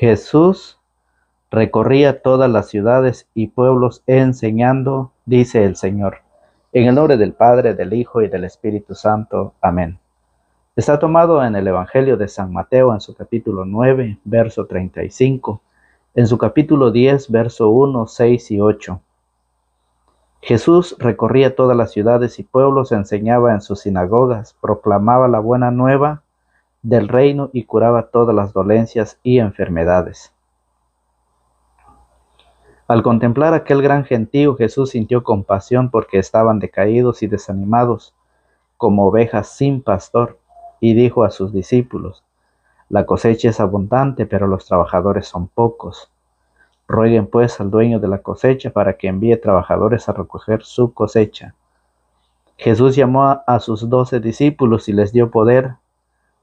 Jesús recorría todas las ciudades y pueblos enseñando, dice el Señor. En el nombre del Padre, del Hijo y del Espíritu Santo. Amén. Está tomado en el Evangelio de San Mateo en su capítulo 9, verso 35, en su capítulo 10, verso 1, 6 y 8. Jesús recorría todas las ciudades y pueblos, enseñaba en sus sinagogas, proclamaba la buena nueva del reino y curaba todas las dolencias y enfermedades. Al contemplar aquel gran gentío, Jesús sintió compasión porque estaban decaídos y desanimados, como ovejas sin pastor, y dijo a sus discípulos: la cosecha es abundante, pero los trabajadores son pocos. Rueguen pues al dueño de la cosecha para que envíe trabajadores a recoger su cosecha. Jesús llamó a sus 12 discípulos y les dio poder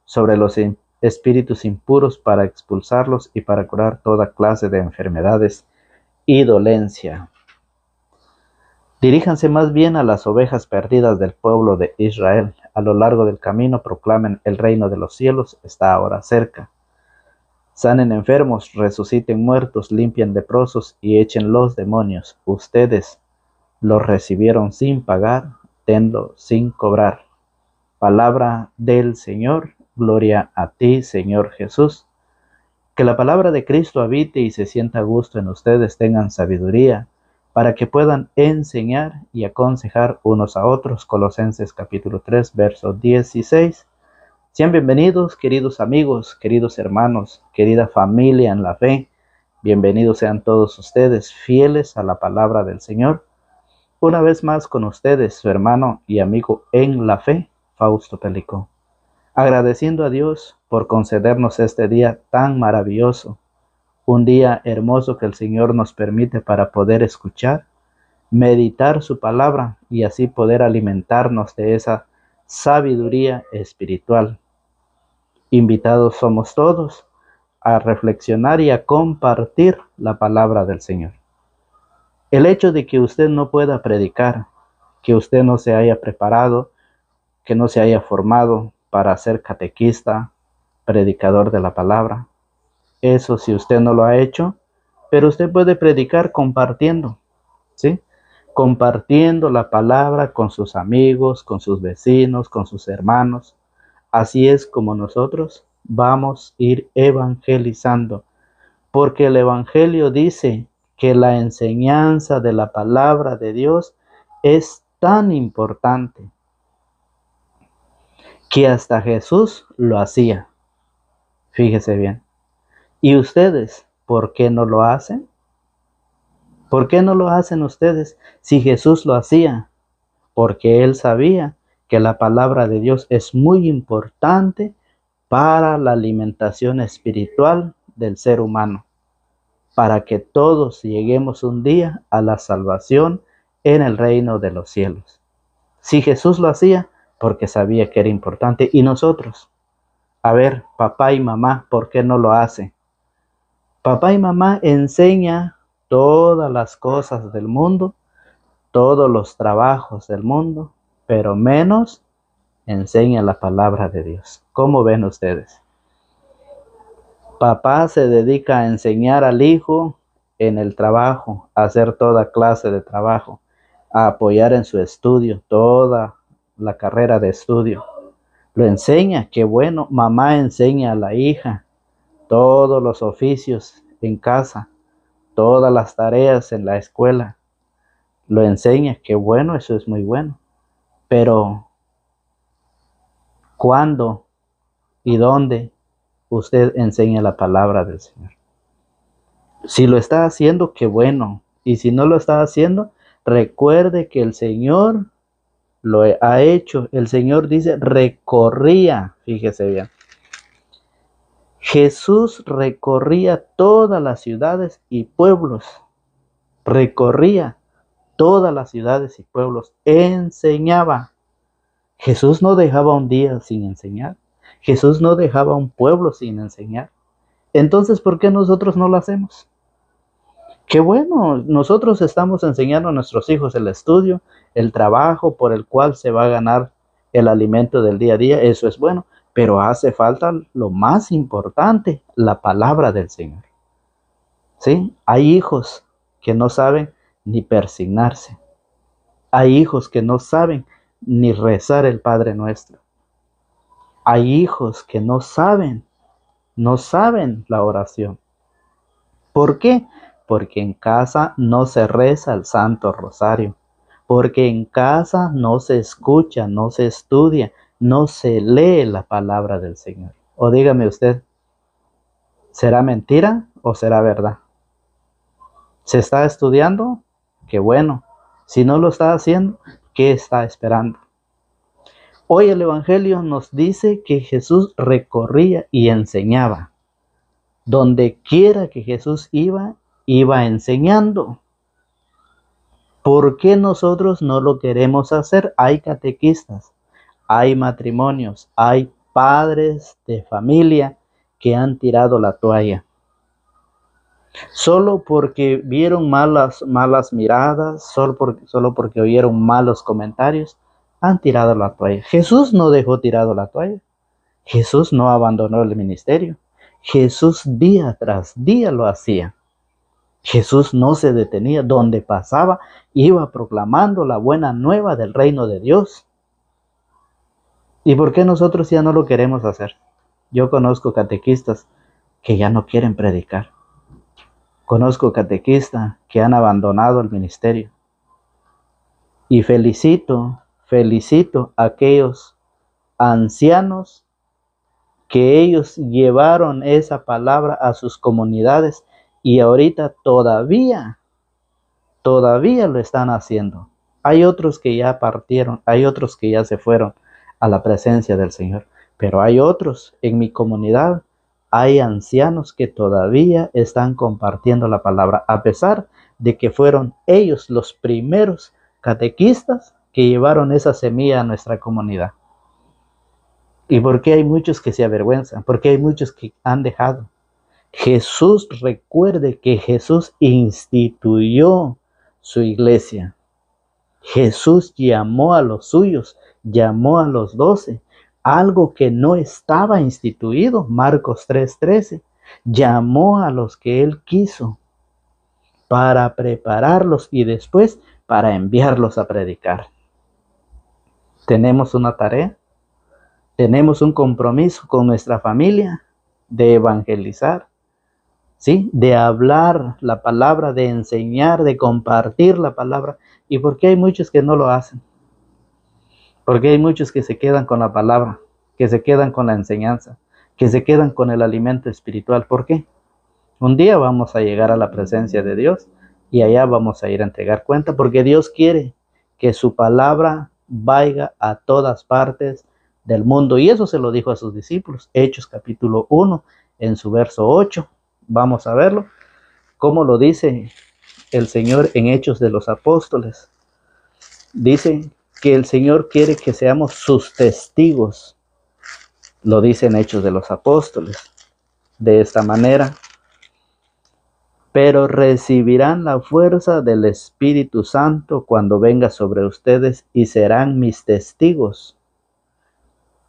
sobre los espíritus impuros para expulsarlos y para curar toda clase de enfermedades y dolencia. Diríjanse más bien a las ovejas perdidas del pueblo de Israel. A lo largo del camino proclamen: el reino de los cielos está ahora cerca. Sanen enfermos, resuciten muertos, limpien leprosos y echen los demonios. Ustedes los recibieron sin pagar, denlo sin cobrar. Palabra del Señor. Gloria a ti, Señor Jesús. Que la palabra de Cristo habite y se sienta a gusto en ustedes, tengan sabiduría, para que puedan enseñar y aconsejar unos a otros. Colosenses capítulo 3, verso 16. Sean bienvenidos, queridos amigos, queridos hermanos, querida familia en la fe. Bienvenidos sean todos ustedes, fieles a la palabra del Señor. Una vez más con ustedes, su hermano y amigo en la fe, Fausto Pelicó. Agradeciendo a Dios por concedernos este día tan maravilloso, un día hermoso que el Señor nos permite para poder escuchar, meditar su palabra y así poder alimentarnos de esa sabiduría espiritual. Invitados somos todos a reflexionar y a compartir la palabra del Señor. El hecho de que usted no pueda predicar, que usted no se haya preparado, que no se haya formado para ser catequista, predicador de la palabra, eso si usted no lo ha hecho, pero usted puede predicar compartiendo, ¿sí? Compartiendo la palabra con sus amigos, con sus vecinos, con sus hermanos. Así es como nosotros vamos a ir evangelizando, porque el Evangelio dice que la enseñanza de la palabra de Dios es tan importante que hasta Jesús lo hacía. Fíjese bien. ¿Y ustedes por qué no lo hacen? ¿Por qué no lo hacen ustedes si Jesús lo hacía? Porque Él sabía que la palabra de Dios es muy importante para la alimentación espiritual del ser humano, para que todos lleguemos un día a la salvación en el reino de los cielos. Si Jesús lo hacía, porque sabía que era importante. Y nosotros, a ver, papá y mamá, ¿por qué no lo hacen? Papá y mamá enseñan todas las cosas del mundo, todos los trabajos del mundo, pero menos enseña la palabra de Dios. ¿Cómo ven ustedes? Papá se dedica a enseñar al hijo en el trabajo, a hacer toda clase de trabajo, a apoyar en su estudio, toda la carrera de estudio. Lo enseña, qué bueno. Mamá enseña a la hija todos los oficios en casa, todas las tareas en la escuela. Lo enseña, qué bueno, eso es muy bueno. Pero ¿cuándo y dónde usted enseña la palabra del Señor? Si lo está haciendo, qué bueno. Y si no lo está haciendo, recuerde que el Señor lo ha hecho. El Señor dice, recorría, fíjese bien. Jesús recorría todas las ciudades y pueblos. Recorría todas las ciudades y pueblos. Enseñaba. Jesús no dejaba un día sin enseñar. Jesús no dejaba un pueblo sin enseñar. Entonces, ¿por qué nosotros no lo hacemos? Qué bueno, nosotros estamos enseñando a nuestros hijos el estudio, el trabajo por el cual se va a ganar el alimento del día a día. Eso es bueno. pero hace falta lo más importante, la palabra del Señor. ¿Sí? Hay hijos que no saben ni persignarse. Hay hijos que no saben ni rezar el Padre Nuestro. Hay hijos que no saben la oración. ¿Por qué? Porque en casa no se reza el Santo Rosario. Porque en casa no se escucha, no se estudia, no se lee la palabra del Señor. O dígame usted, ¿será mentira o será verdad? ¿Se está estudiando? Qué bueno. Si no lo está haciendo, ¿qué está esperando? Hoy el Evangelio nos dice que Jesús recorría y enseñaba. Donde quiera que Jesús iba enseñando. ¿Por qué nosotros no lo queremos hacer? Hay catequistas, hay matrimonios, hay padres de familia que han tirado la toalla. Solo porque vieron malas miradas, solo porque oyeron malos comentarios, han tirado la toalla. Jesús no dejó tirado la toalla. Jesús no abandonó el ministerio. Jesús día tras día lo hacía. Jesús no se detenía. Donde pasaba, iba proclamando la buena nueva del reino de Dios. ¿Y por qué nosotros ya no lo queremos hacer? Yo conozco catequistas que ya no quieren predicar. Conozco catequistas que han abandonado el ministerio. Y felicito a aquellos ancianos que ellos llevaron esa palabra a sus comunidades y ahorita todavía lo están haciendo. Hay otros que ya partieron, hay otros que ya se fueron a la presencia del Señor, pero hay otros en mi comunidad. Hay ancianos que todavía están compartiendo la palabra, a pesar de que fueron ellos los primeros catequistas que llevaron esa semilla a nuestra comunidad. ¿Y por qué hay muchos que se avergüenzan? Porque hay muchos que han dejado. Jesús, recuerde que Jesús instituyó su iglesia. Jesús llamó a los suyos, llamó a los 12. Algo que no estaba instituido, Marcos 3:13, llamó a los que él quiso para prepararlos y después para enviarlos a predicar. Tenemos una tarea, tenemos un compromiso con nuestra familia de evangelizar, ¿sí? De hablar la palabra, de enseñar, de compartir la palabra. ¿Y por qué hay muchos que no lo hacen? Porque hay muchos que se quedan con la palabra, que se quedan con la enseñanza, que se quedan con el alimento espiritual. ¿Por qué? Un día vamos a llegar a la presencia de Dios y allá vamos a ir a entregar cuenta, porque Dios quiere que su palabra vaya a todas partes del mundo. Y eso se lo dijo a sus discípulos. Hechos capítulo 1, en su verso 8. Vamos a verlo. Cómo lo dice el Señor en Hechos de los Apóstoles. Dice que el Señor quiere que seamos sus testigos. Lo dice en Hechos de los Apóstoles. De esta manera: pero recibirán la fuerza del Espíritu Santo cuando venga sobre ustedes y serán mis testigos.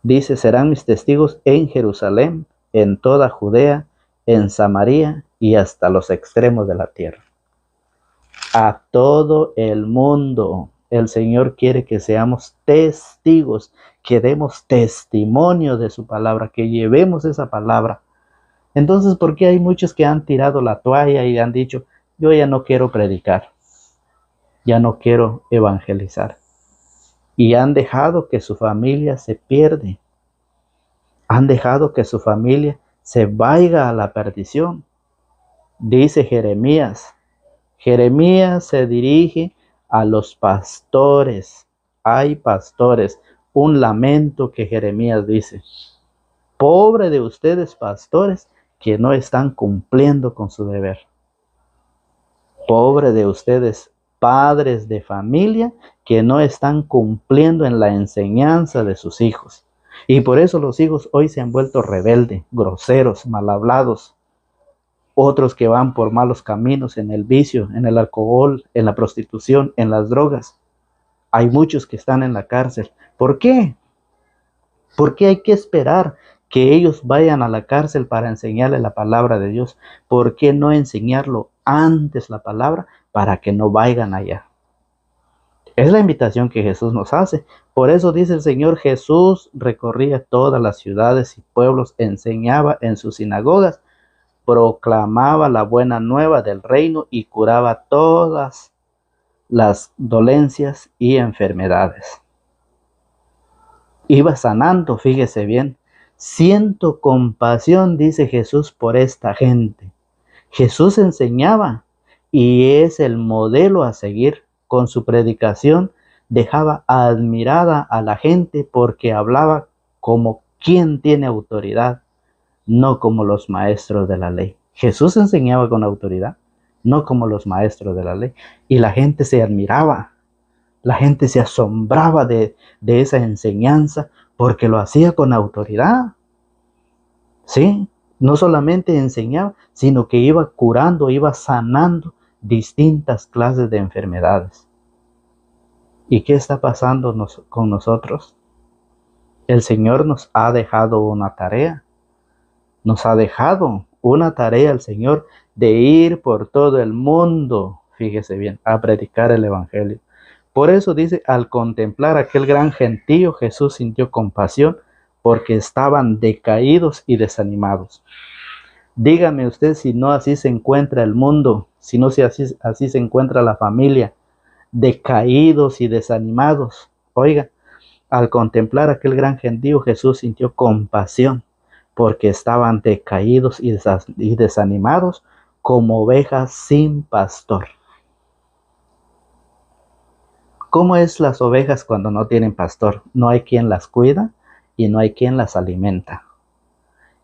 Dice, serán mis testigos en Jerusalén, en toda Judea, en Samaria y hasta los extremos de la tierra. A todo el mundo. El Señor quiere que seamos testigos, que demos testimonio de su palabra, que llevemos esa palabra. Entonces, ¿por qué hay muchos que han tirado la toalla y han dicho, yo ya no quiero predicar, ya no quiero evangelizar? Y han dejado que su familia se pierde. Han dejado que su familia se vaya a la perdición. Dice Jeremías. Jeremías se dirige a los pastores. Hay pastores. Un lamento que Jeremías dice: pobre de ustedes, pastores, que no están cumpliendo con su deber. Pobre de ustedes, padres de familia, que no están cumpliendo en la enseñanza de sus hijos. Y por eso los hijos hoy se han vuelto rebeldes, groseros, mal hablados. Otros que van por malos caminos, en el vicio, en el alcohol, en la prostitución, en las drogas. Hay muchos que están en la cárcel. ¿Por qué? ¿Por qué hay que esperar que ellos vayan a la cárcel para enseñarle la palabra de Dios? ¿Por qué no enseñarlo antes la palabra para que no vayan allá? Es la invitación que Jesús nos hace. Por eso dice el Señor, Jesús recorría todas las ciudades y pueblos, enseñaba en sus sinagogas, proclamaba la buena nueva del reino y curaba todas las dolencias y enfermedades. Iba sanando, fíjese bien. Siento compasión, dice Jesús, por esta gente. Jesús enseñaba y es el modelo a seguir. Con su predicación dejaba admirada a la gente porque hablaba como quien tiene autoridad, no como los maestros de la ley. Jesús enseñaba con autoridad, no como los maestros de la ley. Y la gente se admiraba, la gente se asombraba de esa enseñanza porque lo hacía con autoridad. Sí, no solamente enseñaba, sino que iba curando, iba sanando distintas clases de enfermedades. ¿Y qué está pasando con nosotros? El Señor nos ha dejado una tarea. Nos ha dejado una tarea el Señor de ir por todo el mundo, fíjese bien, a predicar el Evangelio. Por eso dice, al contemplar aquel gran gentío, Jesús sintió compasión porque estaban decaídos y desanimados. Dígame usted si no así se encuentra el mundo, si no así se encuentra la familia, decaídos y desanimados. Oiga, al contemplar aquel gran gentío, Jesús sintió compasión porque estaban decaídos y desanimados como ovejas sin pastor. ¿Cómo es las ovejas cuando no tienen pastor? No hay quien las cuida y no hay quien las alimenta.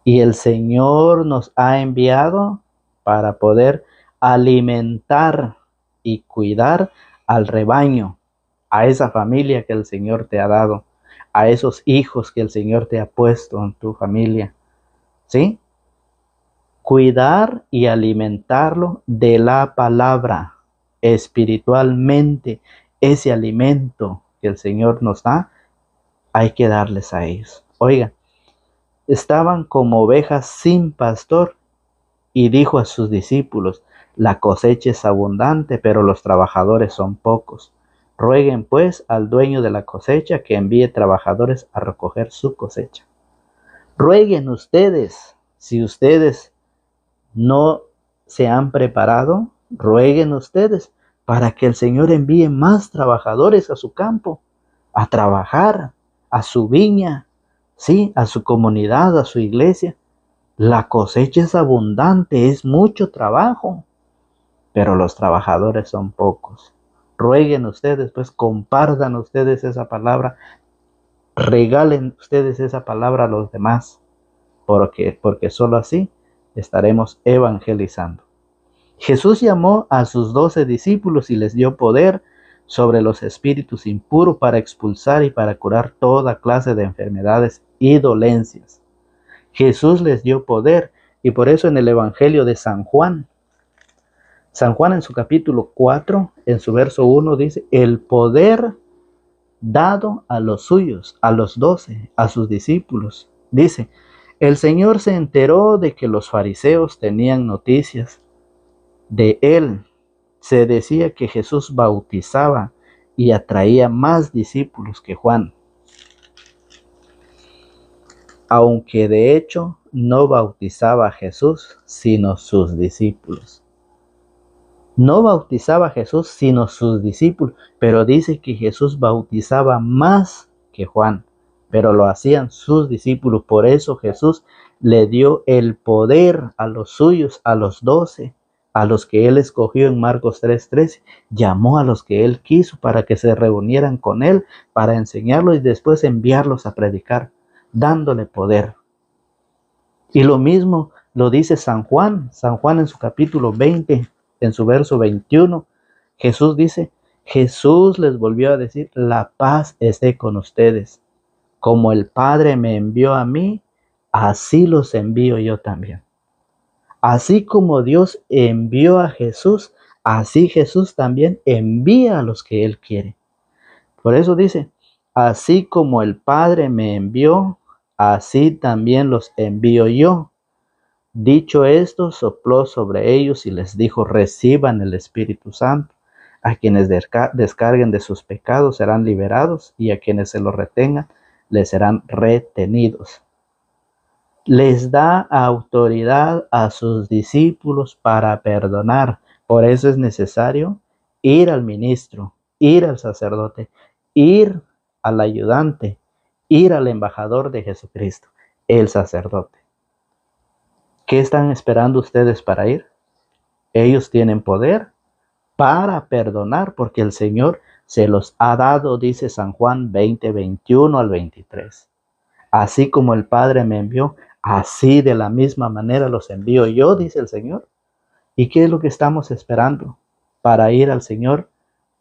Y el Señor nos ha enviado para poder alimentar y cuidar al rebaño, a esa familia que el Señor te ha dado, a esos hijos que el Señor te ha puesto en tu familia. ¿Sí? Cuidar y alimentarlo de la palabra espiritualmente. Ese alimento que el Señor nos da, hay que darles a ellos. Oiga, estaban como ovejas sin pastor y dijo a sus discípulos, la cosecha es abundante, pero los trabajadores son pocos. Rueguen pues al dueño de la cosecha que envíe trabajadores a recoger su cosecha. Rueguen ustedes, si ustedes no se han preparado, rueguen ustedes para que el Señor envíe más trabajadores a su campo, a trabajar, a su viña, sí, a su comunidad, a su iglesia. La cosecha es abundante, es mucho trabajo, pero los trabajadores son pocos. Rueguen ustedes, pues compartan ustedes esa palabra, regalen ustedes esa palabra a los demás, porque solo así estaremos evangelizando. Jesús llamó a sus 12 discípulos y les dio poder sobre los espíritus impuros para expulsar y para curar toda clase de enfermedades y dolencias. Jesús les dio poder y por eso en el Evangelio de San Juan en su capítulo 4, en su verso 1 dice, el poder dado a los suyos, a los 12, a sus discípulos. Dice, el Señor se enteró de que los fariseos tenían noticias de él. Se decía que Jesús bautizaba y atraía más discípulos que Juan, aunque de hecho no bautizaba a Jesús, sino sus discípulos. No bautizaba a Jesús, sino sus discípulos, pero dice que Jesús bautizaba más que Juan, pero lo hacían sus discípulos. Por eso Jesús le dio el poder a los suyos, a los 12, a los que él escogió en Marcos 3:13. Llamó a los que él quiso para que se reunieran con él, para enseñarlos y después enviarlos a predicar, dándole poder. Y lo mismo lo dice San Juan en su capítulo 20, en su verso 21, Jesús dice, Jesús les volvió a decir, la paz esté con ustedes. Como el Padre me envió a mí, así los envío yo también. Así como Dios envió a Jesús, así Jesús también envía a los que Él quiere. Por eso dice, así como el Padre me envió, así también los envío yo. Dicho esto, sopló sobre ellos y les dijo: reciban el Espíritu Santo. A quienes descarguen de sus pecados serán liberados, y a quienes se los retengan les serán retenidos. Les da autoridad a sus discípulos para perdonar. Por eso es necesario ir al ministro, ir al sacerdote, ir al ayudante, ir al embajador de Jesucristo, el sacerdote. ¿Qué están esperando ustedes para ir? Ellos tienen poder para perdonar, porque el Señor se los ha dado, dice San Juan 20, 21 al 23. Así como el Padre me envió, así de la misma manera los envío yo, dice el Señor. ¿Y qué es lo que estamos esperando para ir al Señor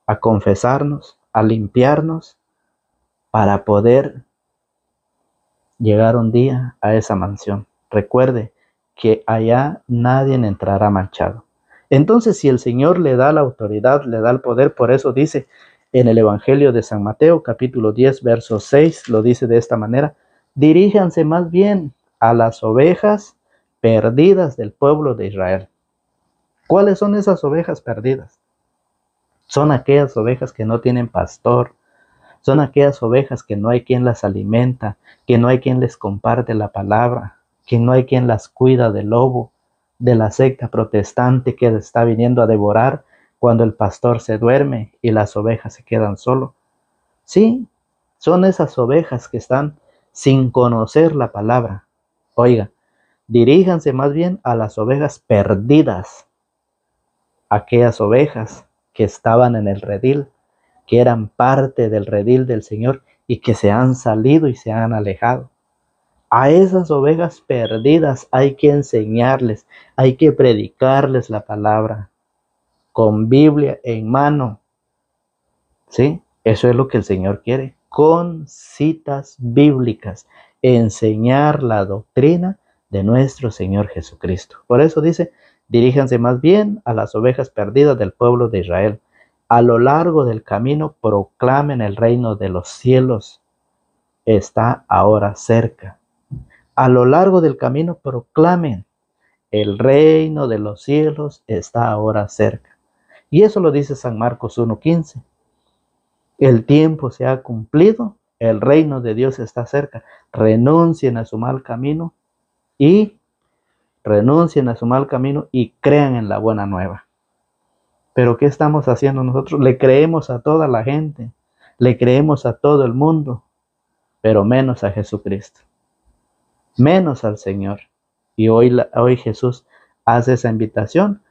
a confesarnos, a limpiarnos, para poder llegar un día a esa mansión? Recuerde que allá nadie entrará manchado. Entonces, si el Señor le da la autoridad, le da el poder, por eso dice en el Evangelio de San Mateo, capítulo 10, verso 6, lo dice de esta manera: diríjanse más bien a las ovejas perdidas del pueblo de Israel. ¿Cuáles son esas ovejas perdidas? Son aquellas ovejas que no tienen pastor, son aquellas ovejas que no hay quien las alimenta, que no hay quien les comparte la palabra, que no hay quien las cuida del lobo, de la secta protestante que está viniendo a devorar cuando el pastor se duerme y las ovejas se quedan solo. Sí, son esas ovejas que están sin conocer la palabra. Oiga, diríjanse más bien a las ovejas perdidas, aquellas ovejas que estaban en el redil, que eran parte del redil del Señor y que se han salido y se han alejado. A esas ovejas perdidas hay que enseñarles, hay que predicarles la palabra con Biblia en mano. ¿Sí? Eso es lo que el Señor quiere, con citas bíblicas, enseñar la doctrina de nuestro Señor Jesucristo. Por eso dice: diríjanse más bien a las ovejas perdidas del pueblo de Israel. A lo largo del camino proclamen el reino de los cielos. Está ahora cerca. A lo largo del camino proclamen: el reino de los cielos está ahora cerca. Y eso lo dice San Marcos 1:15. El tiempo se ha cumplido, el reino de Dios está cerca. Renuncien a su mal camino y crean en la buena nueva. Pero ¿qué estamos haciendo nosotros? Le creemos a toda la gente, le creemos a todo el mundo, pero menos a Jesucristo, menos al Señor. Y hoy Jesús hace esa invitación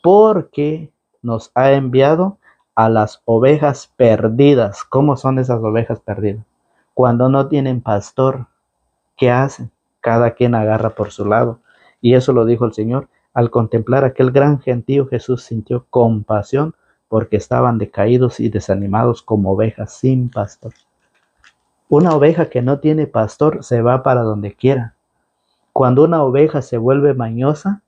porque nos ha enviado a las ovejas perdidas. ¿Cómo son esas ovejas perdidas? Cuando no tienen pastor, ¿qué hacen? Cada quien agarra por su lado. Y eso lo dijo el Señor. Al contemplar aquel gran gentío, Jesús sintió compasión porque estaban decaídos y desanimados como ovejas sin pastor. Una oveja que no tiene pastor se va para donde quiera. Cuando una oveja se vuelve mañosa,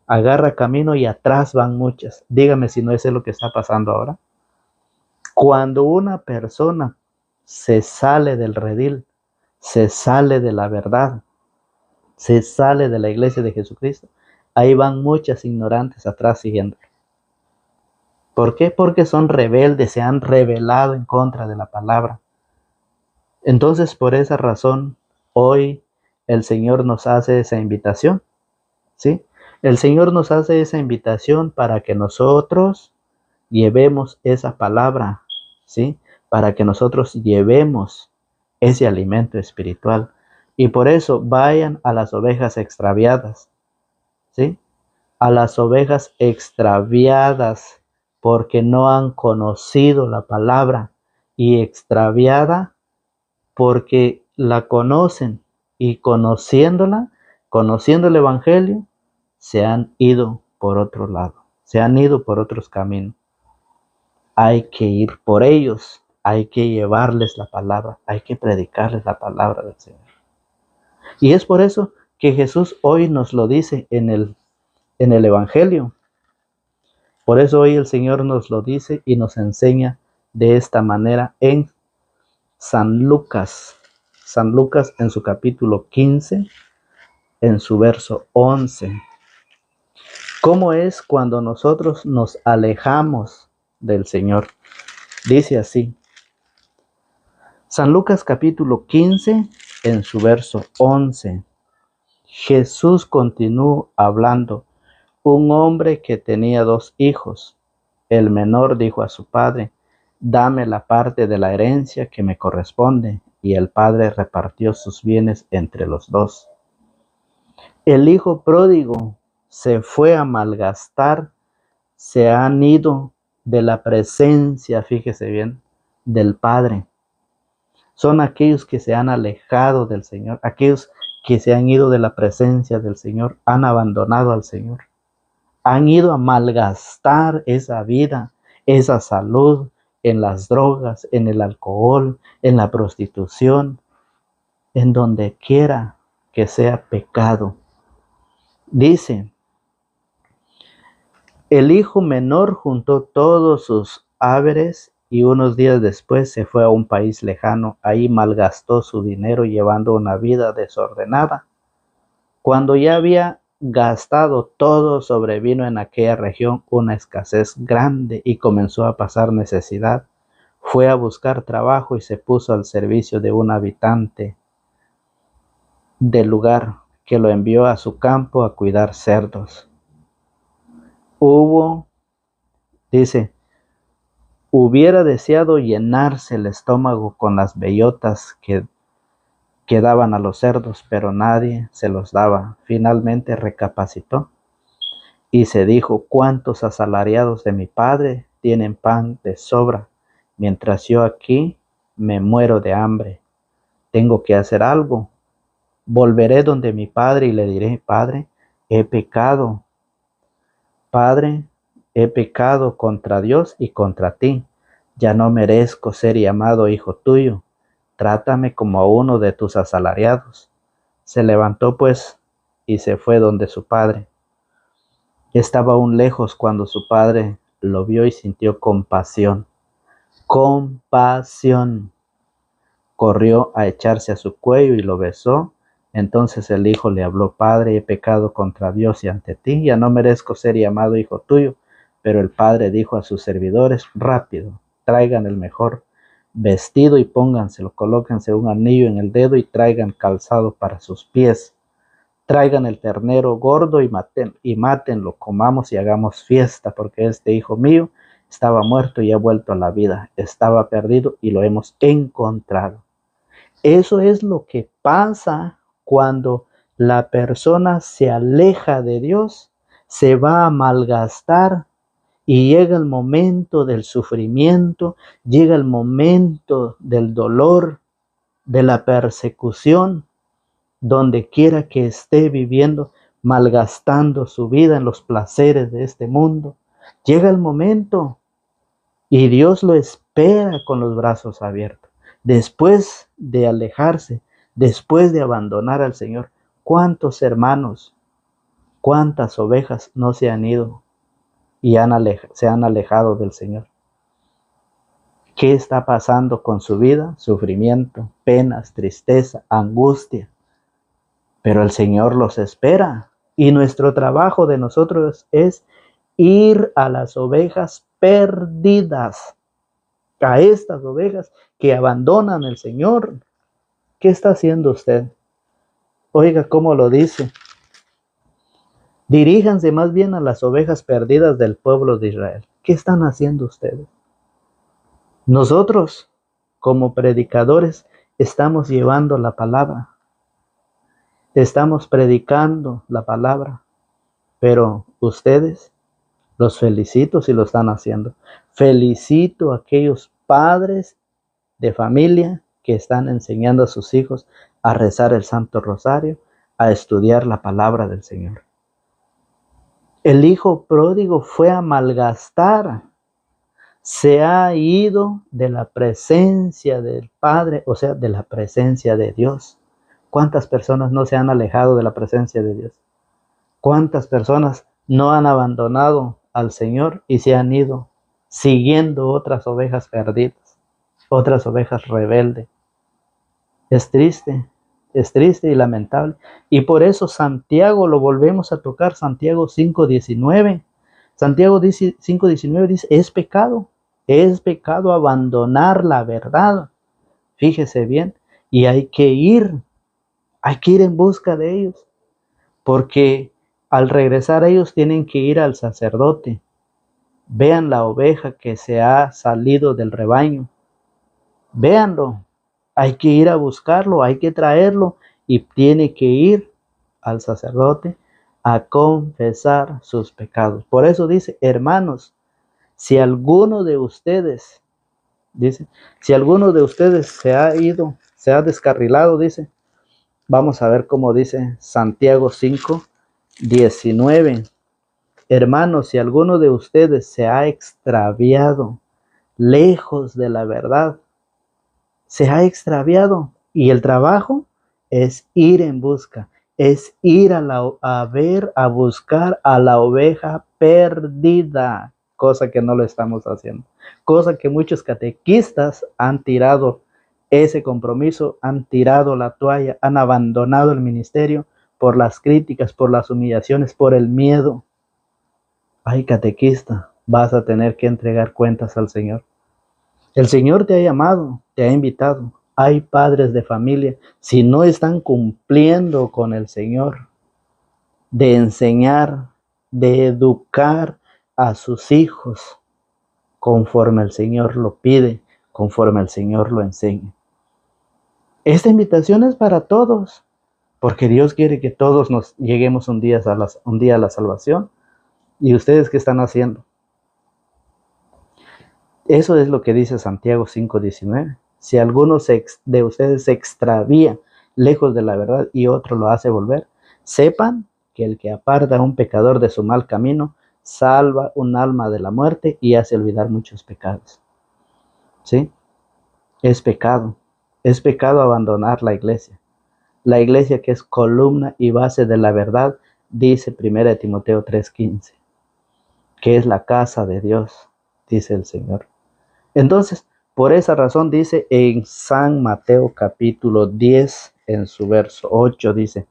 agarra camino y atrás van muchas. Dígame si no es lo que está pasando ahora. Cuando una persona se sale del redil, se sale de la verdad, se sale de la iglesia de Jesucristo, ahí van muchas ignorantes atrás siguiendo. ¿Por qué? Porque son rebeldes, se han rebelado en contra de la palabra. Entonces, por esa razón, hoy el Señor nos hace esa invitación, ¿sí? El Señor nos hace esa invitación para que nosotros llevemos esa palabra, ¿sí? Para que nosotros llevemos ese alimento espiritual. Y por eso vayan a las ovejas extraviadas, ¿sí? A las ovejas extraviadas porque no han conocido la palabra, y extraviada porque la conocen y conociéndola, conociendo el Evangelio, se han ido por otro lado, se han ido por otros caminos. Hay que ir por ellos, hay que llevarles la palabra, hay que predicarles la palabra del Señor. Y es por eso que Jesús hoy nos lo dice en el Evangelio. Por eso hoy el Señor nos lo dice y nos enseña de esta manera en San Lucas, San Lucas en su capítulo 15, en su verso 11. ¿Cómo es cuando nosotros nos alejamos del Señor? Dice así, San Lucas capítulo 15, en su verso 11. Jesús continuó hablando. Un hombre que tenía 2 hijos. El menor dijo a su padre, dame la parte de la herencia que me corresponde. Y el padre repartió sus bienes entre los 2. El hijo pródigo se fue a malgastar, se han ido de la presencia, fíjese bien, del Padre. Son aquellos que se han alejado del Señor, aquellos que se han ido de la presencia del Señor, han abandonado al Señor. Han ido a malgastar esa vida, esa salud en las drogas, en el alcohol, en la prostitución, en donde quiera que sea pecado. Dice, el hijo menor juntó todos sus haberes y unos días después se fue a un país lejano. Ahí malgastó su dinero llevando una vida desordenada. Cuando ya había gastado todo, sobrevino en aquella región una escasez grande y comenzó a pasar necesidad. Fue a buscar trabajo y se puso al servicio de un habitante del lugar que lo envió a su campo a cuidar cerdos. Dice, hubiera deseado llenarse el estómago con las bellotas que daban a los cerdos, pero nadie se los daba. Finalmente recapacitó y se dijo, ¿cuántos asalariados de mi padre tienen pan de sobra, mientras yo aquí me muero de hambre? Tengo que hacer algo. Volveré donde mi padre y le diré, Padre, he pecado. Padre, he pecado contra Dios y contra ti. Ya no merezco ser llamado hijo tuyo. Trátame como a uno de tus asalariados. Se levantó pues y se fue donde su padre. Estaba aún lejos cuando su padre lo vio y sintió compasión. Compasión. Corrió a echarse a su cuello y lo besó. Entonces el hijo le habló, Padre, he pecado contra Dios y ante ti. Ya no merezco ser llamado hijo tuyo. Pero el padre dijo a sus servidores, rápido, traigan el mejor vestido y pónganselo, colóquense un anillo en el dedo y traigan calzado para sus pies. Traigan el ternero gordo y mátenlo, comamos y hagamos fiesta, porque este hijo mío estaba muerto y ha vuelto a la vida, estaba perdido y lo hemos encontrado. Eso es lo que pasa cuando la persona se aleja de Dios, se va a malgastar. Y llega el momento del sufrimiento, llega el momento del dolor, de la persecución, donde quiera que esté viviendo, malgastando su vida en los placeres de este mundo. Llega el momento y Dios lo espera con los brazos abiertos. Después de alejarse, después de abandonar al Señor, ¿cuántos hermanos, cuántas ovejas no se han ido y se han alejado del Señor? ¿Qué está pasando con su vida? Sufrimiento, penas, tristeza, angustia. Pero el Señor los espera. Y nuestro trabajo de nosotros es ir a las ovejas perdidas. A estas ovejas que abandonan el Señor. ¿Qué está haciendo usted? Oiga cómo lo dice. Diríjanse más bien a las ovejas perdidas del pueblo de Israel. ¿Qué están haciendo ustedes? Nosotros, como predicadores, estamos llevando la palabra. Estamos predicando la palabra. Pero ustedes, los felicito si lo están haciendo. Felicito a aquellos padres de familia que están enseñando a sus hijos a rezar el Santo Rosario, a estudiar la palabra del Señor. El hijo pródigo fue a malgastar. Se ha ido de la presencia del Padre, o sea, de la presencia de Dios. ¿Cuántas personas no se han alejado de la presencia de Dios? ¿Cuántas personas no han abandonado al Señor y se han ido siguiendo otras ovejas perdidas, otras ovejas rebeldes? Es triste y lamentable. Y por eso Santiago, lo volvemos a tocar, Santiago 5:19. Santiago 5:19 dice, es pecado abandonar la verdad. Fíjese bien, y hay que ir en busca de ellos, porque al regresar ellos tienen que ir al sacerdote. Vean la oveja que se ha salido del rebaño. Véanlo. Hay que ir a buscarlo, hay que traerlo y tiene que ir al sacerdote a confesar sus pecados. Por eso dice, hermanos, si alguno de ustedes, dice, si alguno de ustedes se ha ido, se ha descarrilado, dice, vamos a ver cómo dice Santiago 5:19. Hermanos, si alguno de ustedes se ha extraviado lejos de la verdad, se ha extraviado, y el trabajo es ir en busca, es ir a buscar a la oveja perdida, cosa que no lo estamos haciendo, cosa que muchos catequistas han tirado ese compromiso, han tirado la toalla, han abandonado el ministerio por las críticas, por las humillaciones, por el miedo. Ay, catequista, vas a tener que entregar cuentas al Señor. El Señor te ha llamado, te ha invitado. Hay padres de familia, si no están cumpliendo con el Señor, de enseñar, de educar a sus hijos conforme el Señor lo pide, conforme el Señor lo enseña. Esta invitación es para todos, porque Dios quiere que todos nos lleguemos un día a la salvación. ¿Y ustedes qué están haciendo? Eso es lo que dice Santiago 5:19. Si alguno de ustedes se extravía lejos de la verdad y otro lo hace volver, sepan que el que aparta a un pecador de su mal camino, salva un alma de la muerte y hace olvidar muchos pecados. ¿Sí? Es pecado abandonar la iglesia. La iglesia que es columna y base de la verdad, dice 1 Timoteo 3:15, que es la casa de Dios, dice el Señor. Entonces, por esa razón dice en San Mateo capítulo 10, en su verso 8, dice,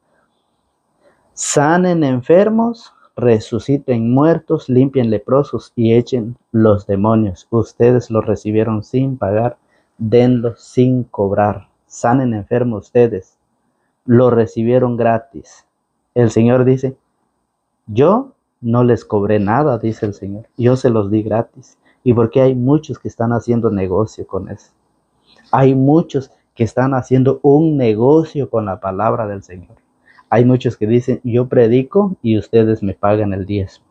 sanen enfermos, resuciten muertos, limpien leprosos y echen los demonios. Ustedes los recibieron sin pagar, denlos sin cobrar. Sanen enfermos ustedes, lo recibieron gratis. El Señor dice, yo no les cobré nada, dice el Señor, yo se los di gratis. Y porque hay muchos que están haciendo negocio con eso. Hay muchos que están haciendo un negocio con la palabra del Señor. Hay muchos que dicen, yo predico y ustedes me pagan el diezmo.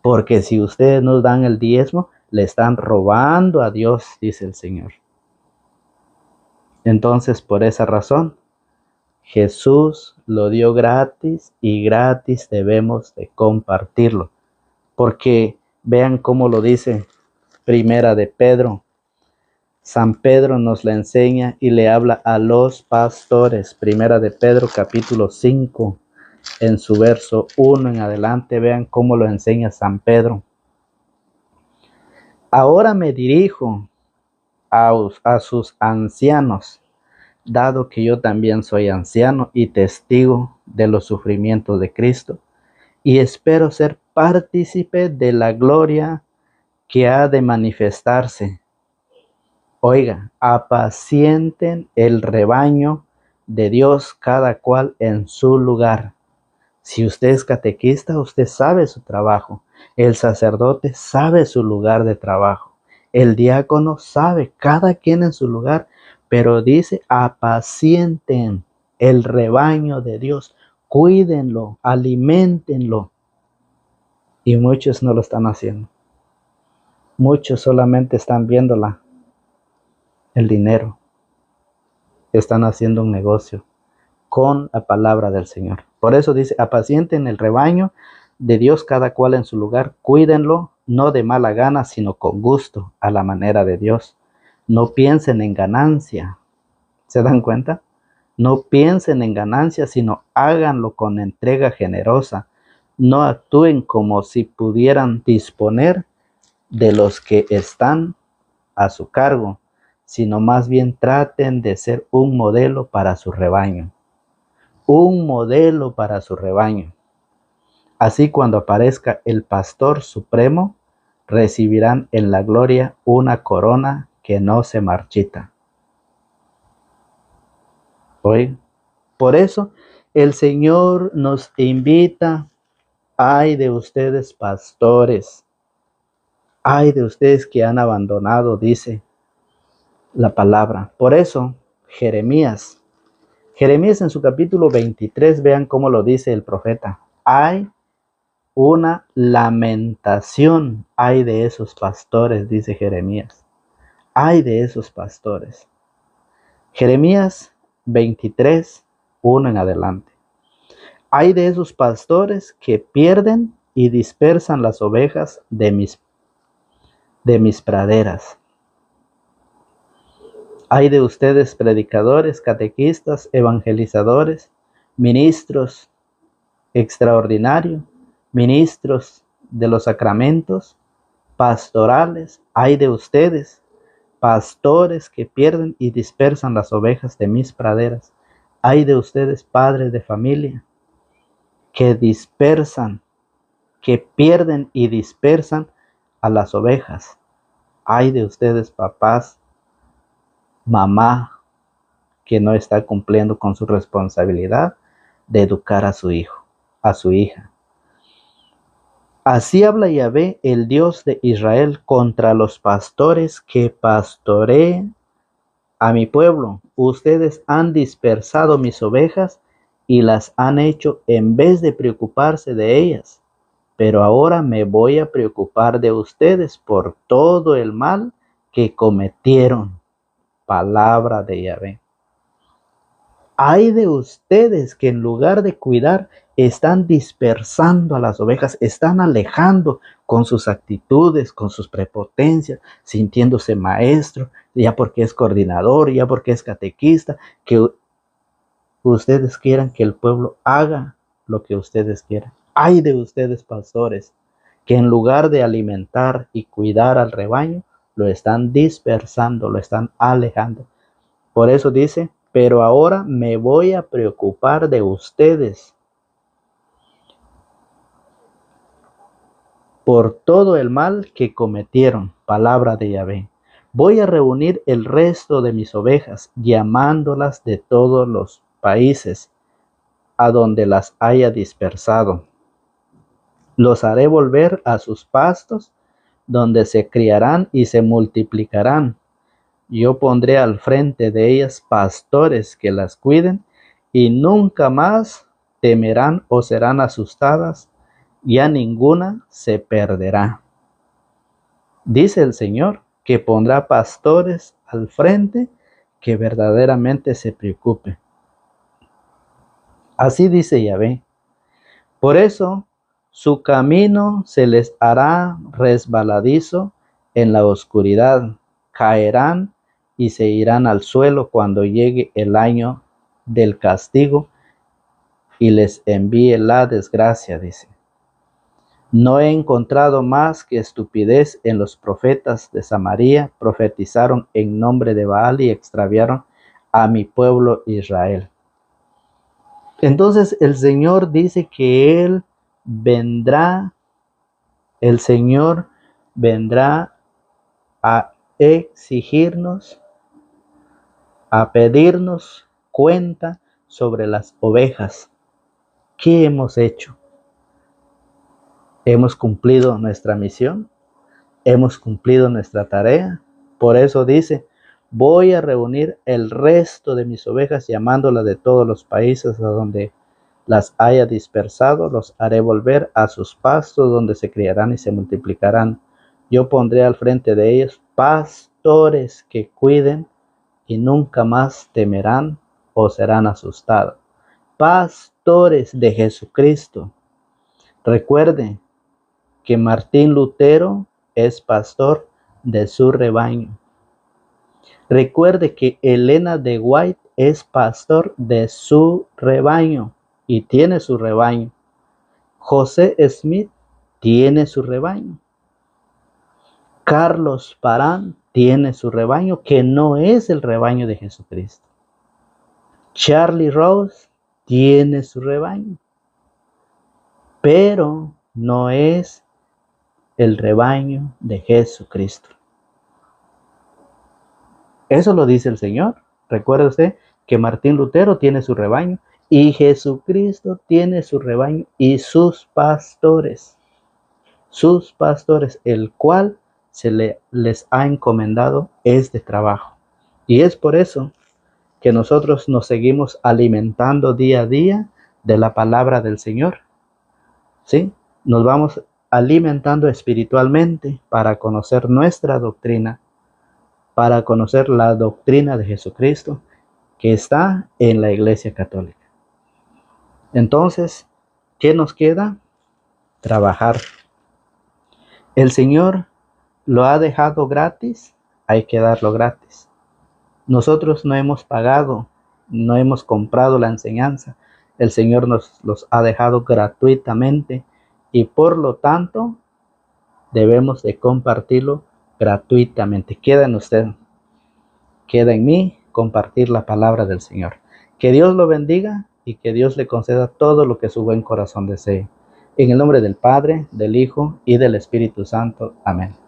Porque si ustedes no dan el diezmo, le están robando a Dios, dice el Señor. Entonces, por esa razón, Jesús lo dio gratis y gratis debemos de compartirlo. Porque vean cómo lo dice Primera de Pedro. San Pedro nos la enseña y le habla a los pastores. Primera de Pedro capítulo 5, en su verso 1 en adelante, vean cómo lo enseña San Pedro. Ahora me dirijo a sus ancianos, dado que yo también soy anciano y testigo de los sufrimientos de Cristo, y espero ser partícipe de la gloria que ha de manifestarse. Oiga, apacienten el rebaño de Dios, cada cual en su lugar. Si usted es catequista, usted sabe su trabajo. El sacerdote sabe su lugar de trabajo. El diácono sabe, cada quien en su lugar, pero dice, apacienten el rebaño de Dios. Cuídenlo, aliméntenlo. Y muchos no lo están haciendo. Muchos solamente están viendo el dinero. Están haciendo un negocio con la palabra del Señor. Por eso dice, apacienten el rebaño de Dios, cada cual en su lugar. Cuídenlo, no de mala gana, sino con gusto, a la manera de Dios. No piensen en ganancia. ¿Se dan cuenta? No piensen en ganancia, sino háganlo con entrega generosa. No actúen como si pudieran disponer de los que están a su cargo, sino más bien traten de ser un modelo para su rebaño. Un modelo para su rebaño. Así cuando aparezca el Pastor Supremo, recibirán en la gloria una corona que no se marchita. Hoy, por eso, el Señor nos invita: ay de ustedes pastores, ay de ustedes que han abandonado, dice la palabra. Por eso, Jeremías en su capítulo 23, vean cómo lo dice el profeta: hay una lamentación, hay de esos pastores, dice Jeremías, hay de esos pastores. Jeremías 23, 1 en adelante. Hay de esos pastores que pierden y dispersan las ovejas de mis praderas. Hay de ustedes predicadores, catequistas, evangelizadores, ministros extraordinarios, ministros de los sacramentos, pastorales. Hay de ustedes, pastores que pierden y dispersan las ovejas de mis praderas. Hay de ustedes, padres de familia, que dispersan, que pierden y dispersan a las ovejas. Hay de ustedes, papás, mamá, que no está cumpliendo con su responsabilidad de educar a su hijo, a su hija. Así habla Yahvé, el Dios de Israel, contra los pastores que pastoreen a mi pueblo. Ustedes han dispersado mis ovejas y las han hecho en vez de preocuparse de ellas. Pero ahora me voy a preocupar de ustedes por todo el mal que cometieron. Palabra de Yahvé. Hay de ustedes que en lugar de cuidar, están dispersando a las ovejas, están alejando con sus actitudes, con sus prepotencias, sintiéndose maestro, ya porque es coordinador, ya porque es catequista, que ustedes quieran que el pueblo haga lo que ustedes quieran. Hay de ustedes, pastores, que en lugar de alimentar y cuidar al rebaño, lo están dispersando, lo están alejando. Por eso dice: pero ahora me voy a preocupar de ustedes por todo el mal que cometieron. Palabra de Yahvé. Voy a reunir el resto de mis ovejas, llamándolas de todos los países a donde las haya dispersado. Los haré volver a sus pastos, donde se criarán y se multiplicarán. Yo pondré al frente de ellas pastores que las cuiden, y nunca más temerán o serán asustadas, ya ninguna se perderá. Dice el Señor que pondrá pastores al frente que verdaderamente se preocupen. Así dice Yahvé. Por eso su camino se les hará resbaladizo en la oscuridad. Caerán y se irán al suelo cuando llegue el año del castigo y les envíe la desgracia, dice. No he encontrado más que estupidez en los profetas de Samaria. Profetizaron en nombre de Baal y extraviaron a mi pueblo Israel. Entonces el Señor dice que Él vendrá, el Señor vendrá a exigirnos, a pedirnos cuenta sobre las ovejas. ¿Qué hemos hecho? ¿Hemos cumplido nuestra misión? ¿Hemos cumplido nuestra tarea? Por eso dice: voy a reunir el resto de mis ovejas, llamándolas de todos los países a donde las haya dispersado. Los haré volver a sus pastos, donde se criarán y se multiplicarán. Yo pondré al frente de ellos pastores que cuiden y nunca más temerán o serán asustados. Pastores de Jesucristo. Recuerden que Martín Lutero es pastor de su rebaño. Recuerde que Elena de White es pastor de su rebaño y tiene su rebaño. José Smith tiene su rebaño. Carlos Parán tiene su rebaño que no es el rebaño de Jesucristo. Charlie Rose tiene su rebaño, pero no es el rebaño de Jesucristo. Eso lo dice el Señor. Recuerde usted que Martín Lutero tiene su rebaño y Jesucristo tiene su rebaño y sus pastores, el cual les ha encomendado este trabajo. Y es por eso que nosotros nos seguimos alimentando día a día de la palabra del Señor. ¿Sí? Nos vamos alimentando espiritualmente para conocer nuestra doctrina, para conocer la doctrina de Jesucristo que está en la Iglesia Católica. Entonces, ¿qué nos queda? Trabajar. El Señor lo ha dejado gratis, hay que darlo gratis. Nosotros no hemos pagado, no hemos comprado la enseñanza. El Señor nos los ha dejado gratuitamente y por lo tanto debemos de compartirlo gratuitamente. Queda en usted, queda en mí compartir la palabra del Señor. Que Dios lo bendiga y que Dios le conceda todo lo que su buen corazón desee. En el nombre del Padre, del Hijo y del Espíritu Santo. Amén.